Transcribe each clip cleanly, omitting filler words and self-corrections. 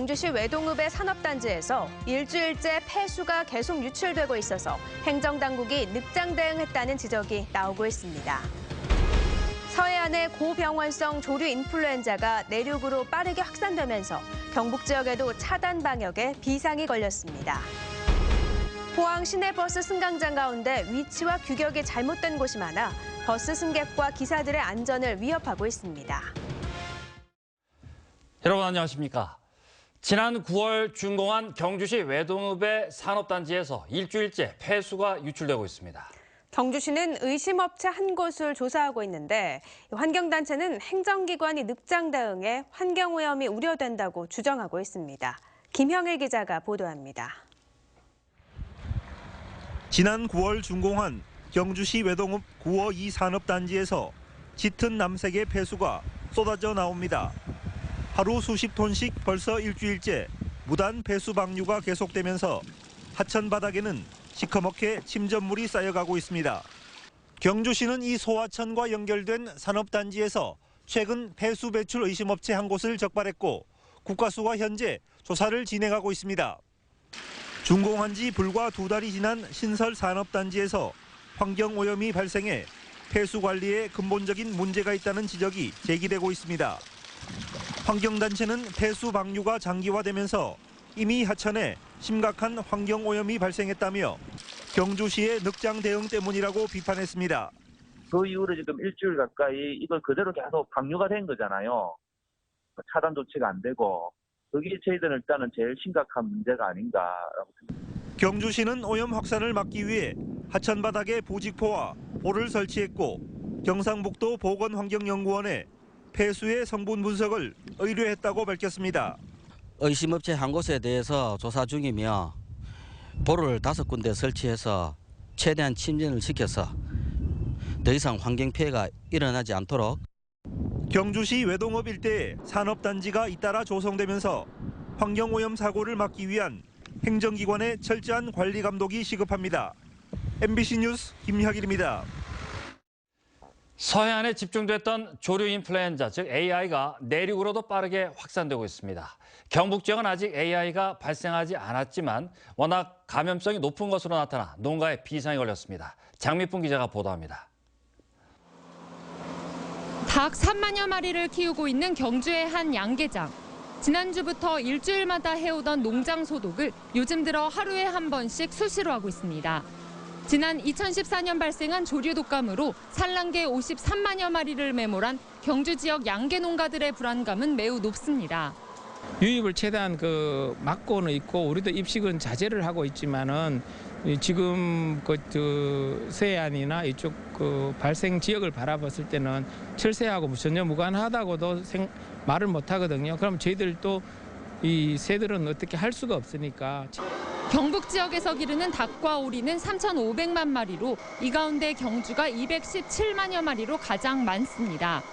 경주시 외동읍의 산업단지에서 일주일째 폐수가 계속 유출되고 있어서 행정당국이 늑장 대응했다는 지적이 나오고 있습니다. 서해안의 고병원성 조류 인플루엔자가 내륙으로 빠르게 확산되면서 경북 지역에도 차단 방역에 비상이 걸렸습니다. 포항 시내버스 승강장 가운데 위치와 규격이 잘못된 곳이 많아 버스 승객과 기사들의 안전을 위협하고 있습니다. 여러분 안녕하십니까? 지난 9월 준공한 경주시 외동읍의 산업단지에서 일주일째 폐수가 유출되고 있습니다. 경주시는 의심업체 한 곳을 조사하고 있는데 환경단체는 행정기관이 늑장 대응해 환경오염이 우려된다고 주장하고 있습니다. 김형일 기자가 보도합니다. 지난 9월 준공한 경주시 외동읍 9호 2 산업단지에서 짙은 남색의 폐수가 쏟아져 나옵니다. 하루 수십 톤씩 벌써 일주일째 무단 폐수 방류가 계속되면서 하천 바닥에는 시커멓게 침전물이 쌓여가고 있습니다. 경주시는 이 소하천과 연결된 산업단지에서 최근 폐수 배출 의심업체 한 곳을 적발했고 국과수가 현재 조사를 진행하고 있습니다. 준공한 지 불과 2달이 지난 신설 산업단지에서 환경오염이 발생해 폐수 관리에 근본적인 문제가 있다는 지적이 제기되고 있습니다. 환경단체는 폐수 방류가 장기화되면서 이미 하천에 심각한 환경오염이 발생했다며 경주시의 늑장 대응 때문이라고 비판했습니다. 그 이후로 지금 일주일 가까이 이걸 그대로 계속 방류가 된 거잖아요. 차단 조치가 안 되고 그게 저희들은 일단은 제일 심각한 문제가 아닌가라고 생각합니다. 경주시는 오염 확산을 막기 위해 하천 바닥에 부직포와 볼을 설치했고 경상북도 보건환경연구원에 폐수의 성분 분석을 의뢰했다고 밝혔습니다. 의심업체 한 곳에 대해서 조사 중이며 볼을 5군데 설치해서 최대한 침전을 시켜서 더 이상 환경 피해가 일어나지 않도록. 경주시 외동읍 일대에 산업단지가 잇따라 조성되면서 환경오염 사고를 막기 위한 행정기관의 철저한 관리 감독이 시급합니다. MBC 뉴스 김혁일입니다. 서해안에 집중됐던 조류 인플루엔자, 즉 AI가 내륙으로도 빠르게 확산되고 있습니다. 경북 지역은 아직 AI가 발생하지 않았지만 워낙 감염성이 높은 것으로 나타나 농가에 비상이 걸렸습니다. 장미풍 기자가 보도합니다. 닭 3만여 마리를 키우고 있는 경주의 한 양계장. 지난주부터 일주일마다 해오던 농장 소독을 요즘 들어 하루에 한 번씩 수시로 하고 있습니다. 지난 2014년 발생한 조류 독감으로 산란개 53만여 마리를 매몰한 경주 지역 양계 농가들의 불안감은 매우 높습니다. 유입을 최대한 막고는 있고 우리도 입식은 자제를 하고 있지만은 지금 서해안이나 이쪽 발생 지역을 바라봤을 때는 철새하고 전혀 무관하다고도 말을 못 하거든요. 그럼 저희들도 이 새들은 어떻게 할 수가 없으니까. 경북 지역에서 기르는 닭과 오리는 3,500만 마리로 이 가운데 경주가 217만여 마리로 가장 많습니다.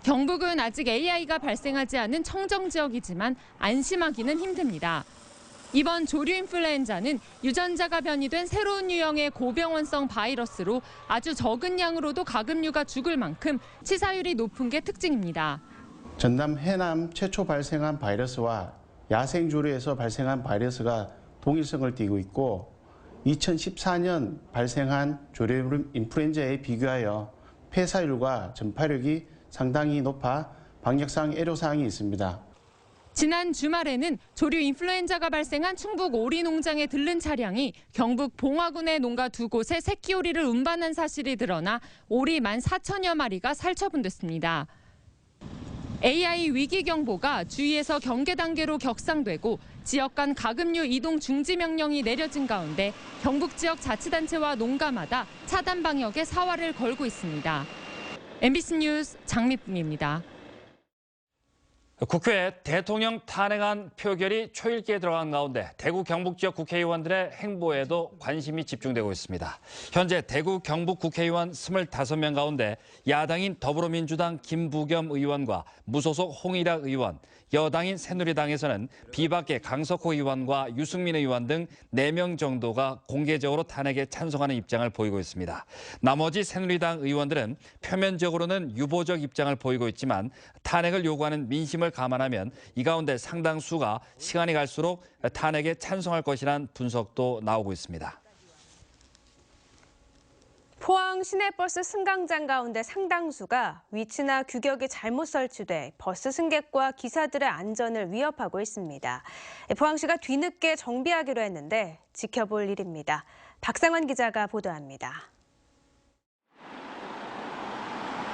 경북은 아직 AI가 발생하지 않은 청정 지역이지만 안심하기는 힘듭니다. 이번 조류 인플루엔자는 유전자가 변이된 새로운 유형의 고병원성 바이러스로 아주 적은 양으로도 가금류가 죽을 만큼 치사율이 높은 게 특징입니다. 전남 해남 최초 발생한 바이러스와 야생조류에서 발생한 바이러스가 동일성을 띠고 있고 2014년 발생한 조류 인플루엔자에 비교하여 폐사율과 전파력이 상당히 높아 방역상 애로사항이 있습니다. 지난 주말에는 조류 인플루엔자가 발생한 충북 오리 농장에 들른 차량이 경북 봉화군의 농가 2곳에 새끼 오리를 운반한 사실이 드러나 오리 14,000여 마리가 살처분됐습니다. AI 위기 경보가 주위에서 경계 단계로 격상되고 지역 간 가금류 이동 중지 명령이 내려진 가운데 경북 지역 자치단체와 농가마다 차단 방역에 사활을 걸고 있습니다. MBC 뉴스 장미쁨입니다. 국회에 대통령 탄핵안 표결이 초읽기에 들어간 가운데 대구 경북 지역 국회의원들의 행보에도 관심이 집중되고 있습니다. 현재 대구 경북 국회의원 25명 가운데 야당인 더불어민주당 김부겸 의원과 무소속 홍일학 의원, 여당인 새누리당에서는 비박계 강석호 의원과 유승민 의원 등 4명 정도가 공개적으로 탄핵에 찬성하는 입장을 보이고 있습니다. 나머지 새누리당 의원들은 표면적으로는 유보적 입장을 보이고 있지만 탄핵을 요구하는 민심을 등을 감안하면 이 가운데 상당수가 시간이 갈수록 탄핵에 찬성할 것이란 분석도 나오고 있습니다. 포항 시내버스 승강장 가운데 상당수가 위치나 규격이 잘못 설치돼 버스 승객과 기사들의 안전을 위협하고 있습니다. 포항시가 뒤늦게 정비하기로 했는데 지켜볼 일입니다. 박상환 기자가 보도합니다.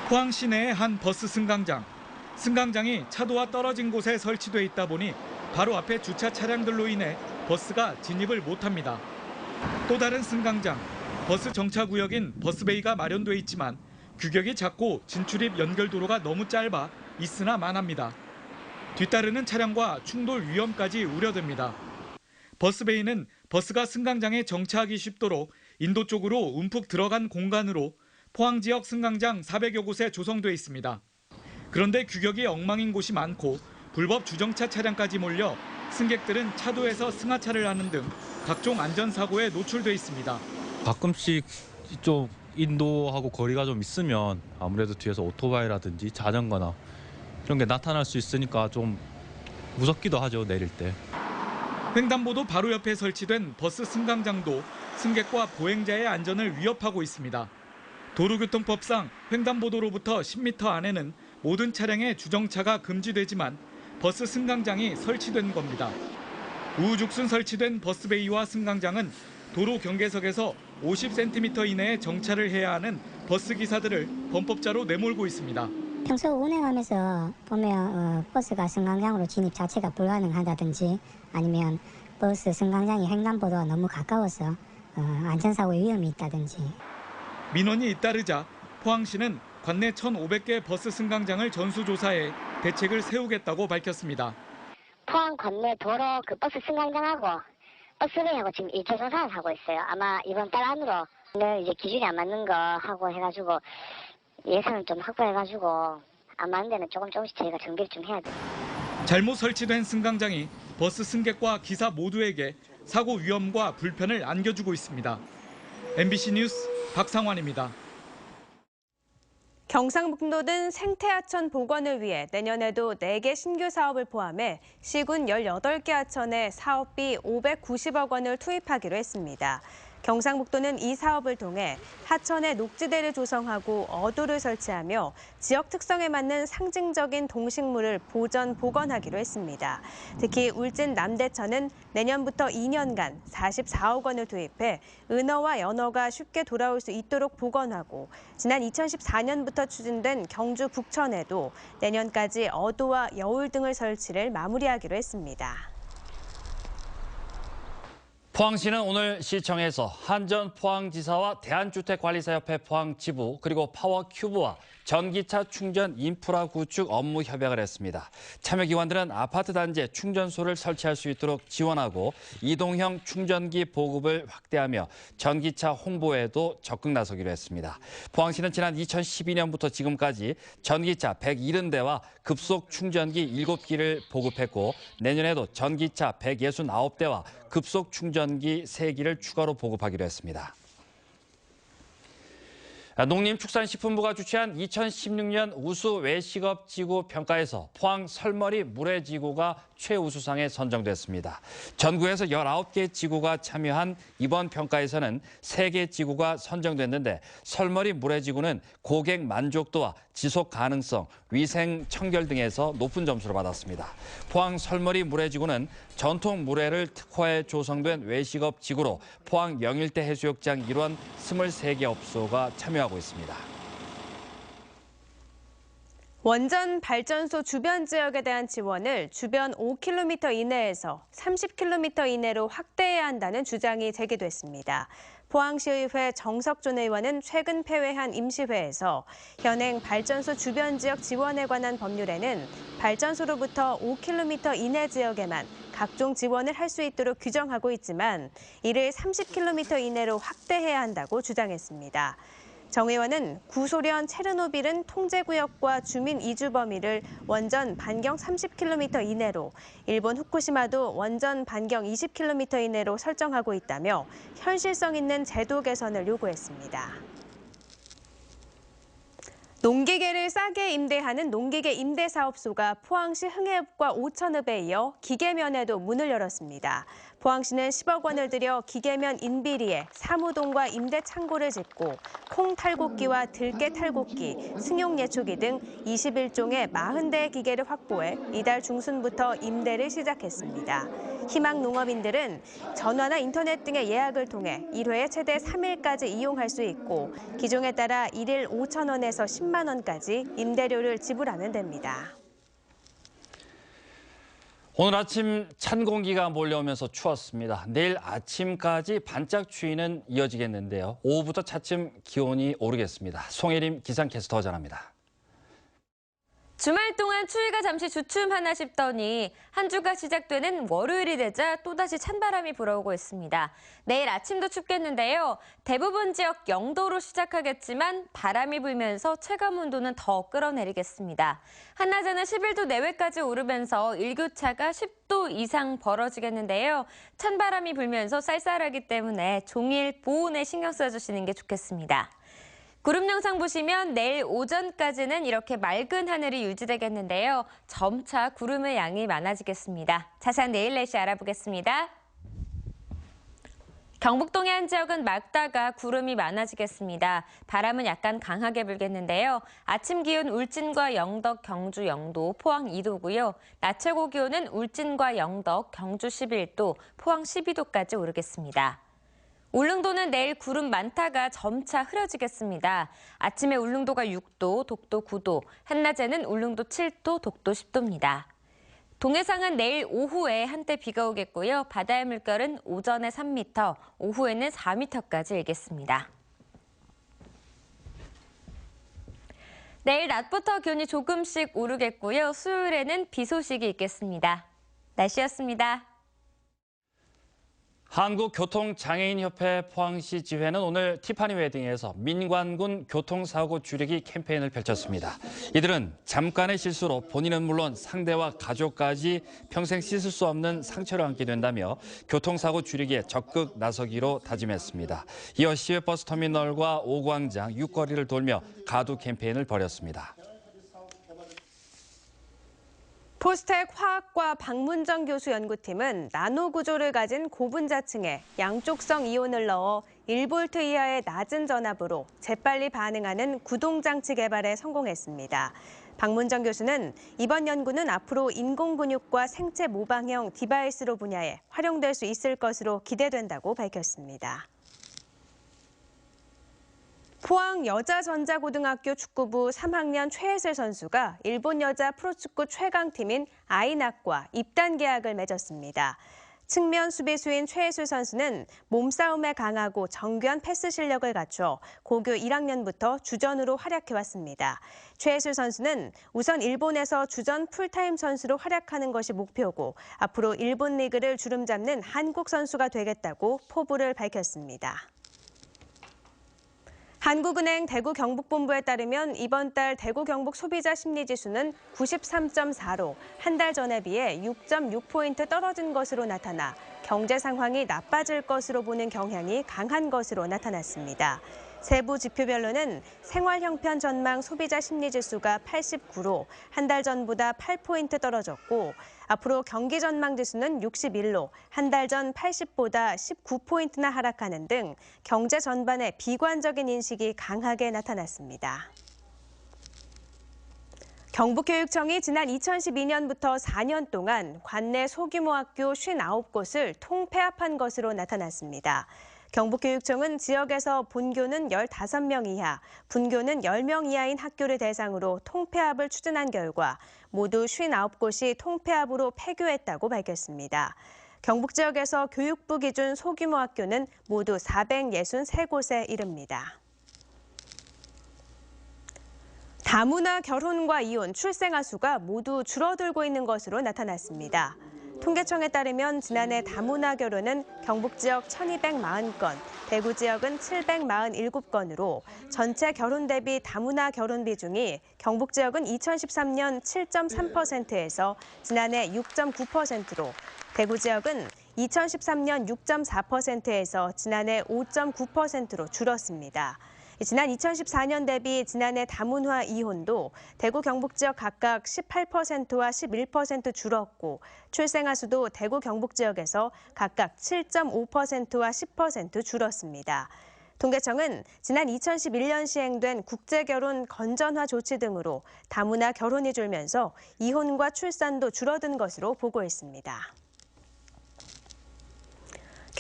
포항 시내의 한 버스 승강장. 승강장이 차도와 떨어진 곳에 설치돼 있다 보니 바로 앞에 주차 차량들로 인해 버스가 진입을 못합니다. 또 다른 승강장. 버스 정차구역인 버스베이가 마련돼 있지만 규격이 작고 진출입 연결도로가 너무 짧아 있으나 마납니다. 뒤따르는 차량과 충돌 위험까지 우려됩니다. 버스베이는 버스가 승강장에 정차하기 쉽도록 인도 쪽으로 움푹 들어간 공간으로 포항 지역 승강장 400여 곳에 조성돼 있습니다. 그런데 규격이 엉망인 곳이 많고 불법 주정차 차량까지 몰려 승객들은 차도에서 승하차를 하는 등 각종 안전사고에 노출돼 있습니다. 가끔씩 좀 인도하고 거리가 좀 있으면 아무래도 뒤에서 오토바이라든지 자전거나 이런 게 나타날 수 있으니까 좀 무섭기도 하죠, 내릴 때. 횡단보도 바로 옆에 설치된 버스 승강장도 승객과 보행자의 안전을 위협하고 있습니다. 도로교통법상 횡단보도로부터 10m 안에는 모든 차량의 주정차가 금지되지만 버스 승강장이 설치된 겁니다. 우후죽순 설치된 버스베이와 승강장은 도로 경계석에서 50cm 이내에 정차를 해야 하는 버스 기사들을 범법자로 내몰고 있습니다. 평소 운행하면서 보면 버스가 승강장으로 진입 자체가 불가능하다든지 아니면 버스 승강장이 횡단보도가 너무 가까워서 안전사고 위험이 있다든지. 민원이 잇따르자 포항시는 관내 1,500개 버스 승강장을 전수조사해 대책을 세우겠다고 밝혔습니다. 포항 관내 도로 그 버스 승강장하고 버스베이하고 지금 1차 조사를 하고 있어요. 아마 이번 달 안으로 이제 기준이 안 맞는 거 하고 해가지고 예산을 좀 확보해가지고 안 맞는 데는 조금씩 저희가 정비를 좀 해야 돼요. 잘못 설치된 승강장이 버스 승객과 기사 모두에게 사고 위험과 불편을 안겨주고 있습니다. MBC 뉴스 박상환입니다. 경상북도는 생태하천 복원을 위해 내년에도 4개 신규 사업을 포함해 시군 18개 하천에 사업비 590억 원을 투입하기로 했습니다. 경상북도는 이 사업을 통해 하천에 녹지대를 조성하고 어도를 설치하며 지역 특성에 맞는 상징적인 동식물을 보전, 복원하기로 했습니다. 특히 울진 남대천은 내년부터 2년간 44억 원을 투입해 은어와 연어가 쉽게 돌아올 수 있도록 복원하고 지난 2014년부터 추진된 경주 북천에도 내년까지 어도와 여울 등을 설치를 마무리하기로 했습니다. 포항시는 오늘 시청에서 한전 포항지사와 대한주택관리사협회 포항지부 그리고 파워큐브와 전기차 충전 인프라 구축 업무 협약을 했습니다. 참여기관들은 아파트 단지에 충전소를 설치할 수 있도록 지원하고 이동형 충전기 보급을 확대하며 전기차 홍보에도 적극 나서기로 했습니다. 포항시는 지난 2012년부터 지금까지 전기차 170대와 급속 충전기 7기를 보급했고 내년에도 전기차 169대와 급속 충전기 3기를 추가로 보급하기로 했습니다. 농림축산식품부가 주최한 2016년 우수 외식업지구 평가에서 포항 설머리 물회지구가 최우수상에 선정됐습니다. 전국에서 19개 지구가 참여한 이번 평가에서는 3개 지구가 선정됐는데 설머리 물회지구는 고객 만족도와 지속 가능성, 위생, 청결 등에서 높은 점수를 받았습니다. 포항 설머리 물회지구는 전통 물회를 특화해 조성된 외식업 지구로 포항 영일대 해수욕장 일원 23개 업소가 참여하고 있습니다. 원전 발전소 주변 지역에 대한 지원을 주변 5km 이내에서 30km 이내로 확대해야 한다는 주장이 제기됐습니다. 포항시의회 정석준 의원은 최근 폐회한 임시회에서 현행 발전소 주변 지역 지원에 관한 법률에는 발전소로부터 5km 이내 지역에만 각종 지원을 할 수 있도록 규정하고 있지만 이를 30km 이내로 확대해야 한다고 주장했습니다. 정 의원은 구소련 체르노빌은 통제구역과 주민 이주 범위를 원전 반경 30km 이내로, 일본 후쿠시마도 원전 반경 20km 이내로 설정하고 있다며 현실성 있는 제도 개선을 요구했습니다. 농기계 농기계를 싸게 임대하는 농기계 임대사업소가 포항시 흥해읍과 오천읍에 이어 기계면에도 문을 열었습니다. 포항시는 10억 원을 들여 기계면 인비리에 사무동과 임대창고를 짓고 콩 탈곡기와 들깨 탈곡기, 승용 예초기 등 21종의 40대의 기계를 확보해 이달 중순부터 임대를 시작했습니다. 희망 농업인들은 전화나 인터넷 등의 예약을 통해 1회에 최대 3일까지 이용할 수 있고 기종에 따라 1일 5천 원에서 10만 원까지 임대료를 지불하면 됩니다. 오늘 아침 찬 공기가 몰려오면서 추웠습니다. 내일 아침까지 반짝 추위는 이어지겠는데요. 오후부터 차츰 기온이 오르겠습니다. 송혜림 기상캐스터 전합니다. 주말 동안 추위가 잠시 주춤하나 싶더니 한 주가 시작되는 월요일이 되자 또다시 찬바람이 불어오고 있습니다. 내일 아침도 춥겠는데요. 대부분 지역 0도로 시작하겠지만 바람이 불면서 체감온도는 더 끌어내리겠습니다. 한낮에는 11도 내외까지 오르면서 일교차가 10도 이상 벌어지겠는데요. 찬바람이 불면서 쌀쌀하기 때문에 종일 보온에 신경 써주시는 게 좋겠습니다. 구름 영상 보시면 내일 오전까지는 이렇게 맑은 하늘이 유지되겠는데요. 점차 구름의 양이 많아지겠습니다. 자세한 내일 날씨 알아보겠습니다. 경북 동해안 지역은 맑다가 구름이 많아지겠습니다. 바람은 약간 강하게 불겠는데요. 아침 기온 울진과 영덕, 경주 0도, 포항 2도고요. 낮 최고 기온은 울진과 영덕, 경주 11도, 포항 12도까지 오르겠습니다. 울릉도는 내일 구름 많다가 점차 흐려지겠습니다. 아침에 울릉도가 6도, 독도 9도, 한낮에는 울릉도 7도, 독도 10도입니다. 동해상은 내일 오후에 한때 비가 오겠고요. 바다의 물결은 오전에 3m, 오후에는 4m까지 일겠습니다. 내일 낮부터 기온이 조금씩 오르겠고요. 수요일에는 비 소식이 있겠습니다. 날씨였습니다. 한국교통장애인협회 포항시 지회는 오늘 티파니 웨딩에서 민관군 교통사고 줄이기 캠페인을 펼쳤습니다. 이들은 잠깐의 실수로 본인은 물론 상대와 가족까지 평생 씻을 수 없는 상처를 안게 된다며 교통사고 줄이기에 적극 나서기로 다짐했습니다. 이어 시외 버스터미널과 오광장, 육거리를 돌며 가두 캠페인을 벌였습니다. 포스텍 화학과 박문정 교수 연구팀은 나노 구조를 가진 고분자층에 양쪽성 이온을 넣어 1V 이하의 낮은 전압으로 재빨리 반응하는 구동장치 개발에 성공했습니다. 박문정 교수는 이번 연구는 앞으로 인공근육과 생체 모방형 디바이스로 분야에 활용될 수 있을 것으로 기대된다고 밝혔습니다. 포항 여자전자고등학교 축구부 3학년 최혜슬 선수가 일본 여자 프로축구 최강팀인 아이낙과 입단 계약을 맺었습니다. 측면 수비수인 최혜슬 선수는 몸싸움에 강하고 정교한 패스 실력을 갖춰 고교 1학년부터 주전으로 활약해왔습니다. 최혜슬 선수는 우선 일본에서 주전 풀타임 선수로 활약하는 것이 목표고 앞으로 일본 리그를 주름잡는 한국 선수가 되겠다고 포부를 밝혔습니다. 한국은행 대구 경북본부에 따르면 이번 달 대구 경북 소비자 심리지수는 93.4로 한 달 전에 비해 6.6포인트 떨어진 것으로 나타나 경제 상황이 나빠질 것으로 보는 경향이 강한 것으로 나타났습니다. 세부 지표별로는 생활 형편 전망 소비자 심리지수가 89로 한 달 전보다 8포인트 떨어졌고 앞으로 경기 전망 지수는 61로 한 달 전 80보다 19포인트나 하락하는 등 경제 전반의 비관적인 인식이 강하게 나타났습니다. 경북교육청이 지난 2012년부터 4년 동안 관내 소규모 학교 59곳을 통폐합한 것으로 나타났습니다. 경북교육청은 지역에서 본교는 15명 이하, 분교는 10명 이하인 학교를 대상으로 통폐합을 추진한 결과 모두 59곳이 통폐합으로 폐교했다고 밝혔습니다. 경북 지역에서 교육부 기준 소규모 학교는 모두 463곳에 이릅니다. 다문화 결혼과 이혼, 출생아 수가 모두 줄어들고 있는 것으로 나타났습니다. 통계청에 따르면 지난해 다문화 결혼은 경북 지역 1,240건, 대구 지역은 747건으로 전체 결혼 대비 다문화 결혼 비중이 경북 지역은 2013년 7.3%에서 지난해 6.9%로, 대구 지역은 2013년 6.4%에서 지난해 5.9%로 줄었습니다. 지난 2014년 대비 지난해 다문화 이혼도 대구 경북 지역 각각 18%와 11% 줄었고 출생아 수도 대구 경북 지역에서 각각 7.5%와 10% 줄었습니다. 통계청은 지난 2011년 시행된 국제결혼 건전화 조치 등으로 다문화 결혼이 줄면서 이혼과 출산도 줄어든 것으로 보고했습니다.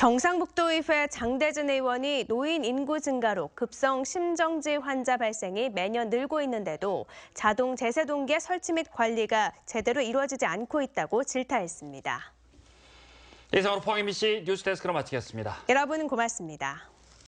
경상북도의회 장대진 의원이 노인 인구 증가로 급성 심정지 환자 발생이 매년 늘고 있는데도 자동 제세동기의 설치 및 관리가 제대로 이루어지지 않고 있다고 질타했습니다. 이상으로 포항 MBC 뉴스데스크로 마치겠습니다. 여러분 고맙습니다.